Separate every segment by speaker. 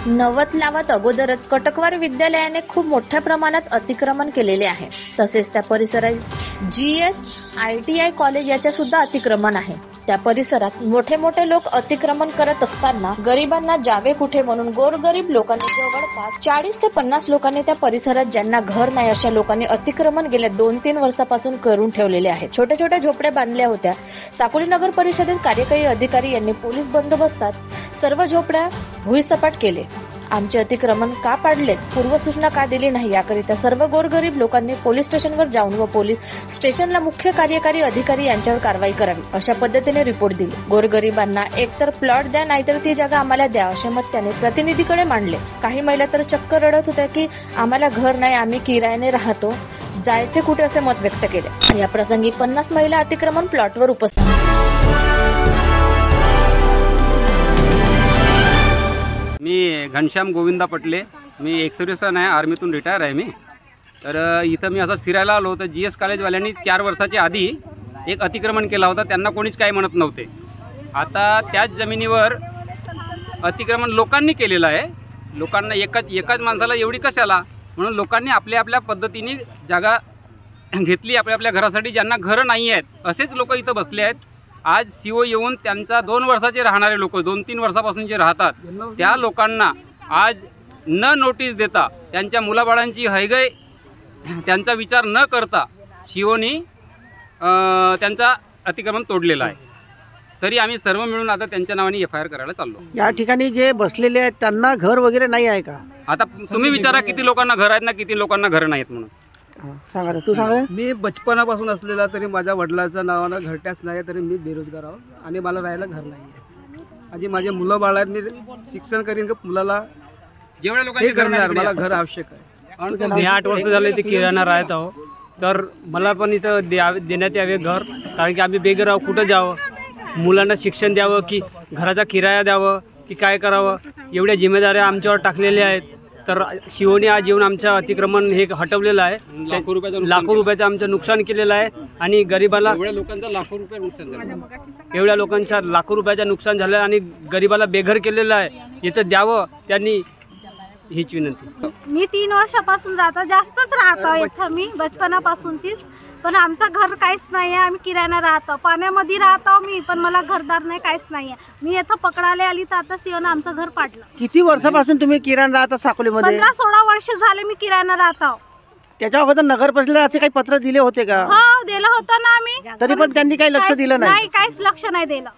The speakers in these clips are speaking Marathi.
Speaker 1: नवत लावत अगोदरच कटकवार विद्यालयाने खूप मोठ्या प्रमाणात अतिक्रमण केलेले आहे। तसेच त्या परिसरात GS ITI कॉलेज याच्या सुद्धा अतिक्रमण आहे। त्या परिसरात मोठे मोठे लोक अतिक्रमण करत असताना गरिबांना जावे कुठे म्हणून गोरगरीब लोकांनी जवळपास 40 ते 50 लोकांनी त्या परिसरात ज्यांना घर नाही अशा लोकांनी अतिक्रमण गेल्या 2-3 वर्षापासून करून ठेवलेले आहे। छोट्या छोट्या झोपड्या बांधल्या होत्या। साकोली नगर परिषदेत कार्यकारी अधिकारी यांनी पोलीस बंदोबस्तात सर्व झोपड्या भुईसपाट केले। आमचे अतिक्रमण का पाडले, पूर्वसूचना का दिली नाही याकरिता सर्व गोरगरीब लोकांनी पोलीस स्टेशनवर जाऊन व पोलीस स्टेशनला मुख्य कार्यकारी अधिकारी यांच्यावर कारवाई करावी अशा पद्धतीने रिपोर्ट दिले। गोरगरिबांना एकतर प्लॉट द्या नाहीतर ती जागा आम्हाला द्या असे मत त्याने प्रतिनिधीकडे मांडले। काही महिला तर चक्क रडत होत्या की आम्हाला घर नाही, आम्ही किरायाने राहतो, जायचे कुठे असे मत व्यक्त केले। या प्रसंगी 50 महिला अतिक्रमण प्लॉटवर उपस्थित।
Speaker 2: मी घनश्याम गोविंदा पटले, मी एक्स-सर्व्हिसमॅन आहे, आर्मीतून रिटायर आहे मी। तर इथं मी असंच फिरायला आलो तर GS कॉलेजवाल्यांनी 4 वर्षाच्या आधी एक अतिक्रमण केला होता, त्यांना कोणीच काही म्हणत नव्हते। आता त्याच जमिनीवर अतिक्रमण लोकांनी केलेलं आहे। लोकांना एकाच माणसाला एवढी कशाला, म्हणून लोकांनी आपल्या आपल्या पद्धतीने जागा घेतली आपल्या आपल्या घरासाठी। ज्यांना घरं नाही आहेत असेच लोक इथं बसले आहेत। आज CO येऊन त्यांचा 2 वर्षाचे राहणारे लोक 2-3 वर्षापासून जे राहतात त्या लोकांना आज न नोटीस देता त्यांच्या मुलाबाळांची हयगय त्यांचा विचार न करता COनी त्यांचा अतिक्रमण तोडलेला आहे। तरी आम्ही सर्व मिळून आता त्यांच्या नावाने FIR करायला चाललो।
Speaker 3: या ठिकाणी जे बसलेले आहेत त्यांना घर वगैरे नाही आहे का?
Speaker 2: आता तुम्ही विचारा किती लोकांना घर आहेत ना, किती लोकांना घर नाहीत म्हणून
Speaker 3: सांगा। तू सांग।
Speaker 4: मी बचपनापासून असलेला तरी माझ्या वडिलांच्या नावानं घरट्याच नाही, तरी मी बेरोजगार आहो आणि मला राहायला घर नाही आहे। आणि माझे मुलं बाळ आहेत, मी शिक्षण करीन की मुलाला
Speaker 2: जेवढ्या लोकांचे घर नाही
Speaker 4: मला घर आवश्यक आहे।
Speaker 5: मी 8 वर्ष झाले ते किराणा राहत आहो, तर मला पण इथं देण्यात यावे घर, कारण की आम्ही बेघर आहोत। कुठं जावं, मुलांना शिक्षण द्यावं की घराचा किराया द्यावं की काय करावं, एवढ्या जिम्मेदाऱ्या आमच्यावर टाकलेल्या आहेत। तर COनी आज येऊन आमचं अतिक्रमण हे हटवलेलं आहे। लाखो रुपयाचं आमचं नुकसान केलेलं आहे आणि गरिबाला
Speaker 2: एवढ्या लोकांचं लाखो रुपये नुकसान झालं,
Speaker 5: एवढ्या लोकांच्या लाखो रुपयाचं नुकसान झालं आणि गरिबाला बेघर केलेलं आहे। इथं द्यावं त्यांनी, हीच विनंती।
Speaker 6: मी 3 वर्षापासून राहतो, जास्तच राहतो इथं मी बचपनापासूनचीच, पण आमचं घर काहीच नाही आहे। आम्ही किरायाने राहतो, पाण्यामध्ये राहतो मी, पण मला घरदार नाही, काहीच नाही आहे। मी इथं पकडायला आली तर आता COनं आमचं घर पाडलं।
Speaker 3: किती वर्षापासून तुम्ही किराणा राहता साकोलीमध्ये?
Speaker 6: 15-16 वर्ष झाले मी किरायाने राहतो।
Speaker 3: त्याच्या अगोदर नगर परिषदेला असे काही पत्र दिले होते का?
Speaker 6: हो, दिलं होतं ना आम्ही,
Speaker 3: तरी पण त्यांनी काही लक्ष दिलं नाही?
Speaker 6: काहीच लक्ष नाही दिलं।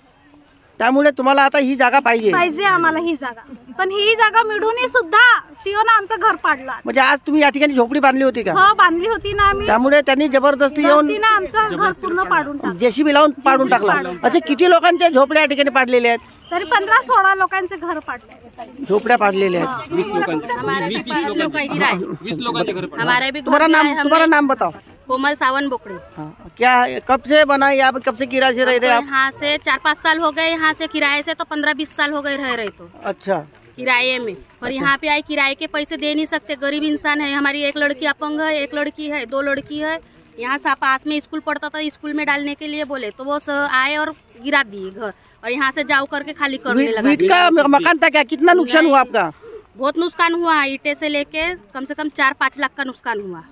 Speaker 3: त्यामुळे तुम्हाला आता ही जागा पाहिजे
Speaker 6: आम्हाला ही जागा, पण ही जागा मिळूनही सुद्धा COनं आमचं घर पाडलं।
Speaker 3: म्हणजे आज तुम्ही या ठिकाणी झोपडी बांधली होती का?
Speaker 6: हो, बांधली होती ना आम्ही।
Speaker 3: त्यामुळे त्यांनी जबरदस्ती येऊन
Speaker 6: आमचं घर पूर्ण पाडून टाकलं,
Speaker 3: JCB लावून पाडून टाकला। असे किती लोकांच्या झोपड्या या ठिकाणी पाडलेल्या आहेत?
Speaker 6: तरी 15-16 लोकांचे घर पाडले,
Speaker 3: झोपड्या पाडलेल्या आहेत।
Speaker 2: 20 लोकांचे घर पडले।
Speaker 3: तुम्हारा नाम बताओ।
Speaker 7: कोमल सावन बोकड़े।
Speaker 3: क्या कब से बना, यहाँ पे कब से किराए से रह रहे आप?
Speaker 7: यहाँ से 4-5 साल हो गए, यहाँ से किराए से तो 15-20 साल हो गए रह रहे। तो
Speaker 3: अच्छा,
Speaker 7: किराए में, और यहाँ पे आए किराए के पैसे दे नहीं सकते, गरीब इंसान है। हमारी एक लड़की अपंग है, एक लड़की है, 2 लड़की है। यहाँ से पास में स्कूल पढ़ता था, स्कूल में डालने के लिए बोले तो वो आए और गिरा दिए घर, और यहाँ से जाओ करके खाली करने लगा।
Speaker 3: का मकान था क्या? कितना नुकसान हुआ आपका?
Speaker 7: बहुत नुकसान हुआ, ईंटे से लेके कम से कम 4-5 लाख का नुकसान हुआ।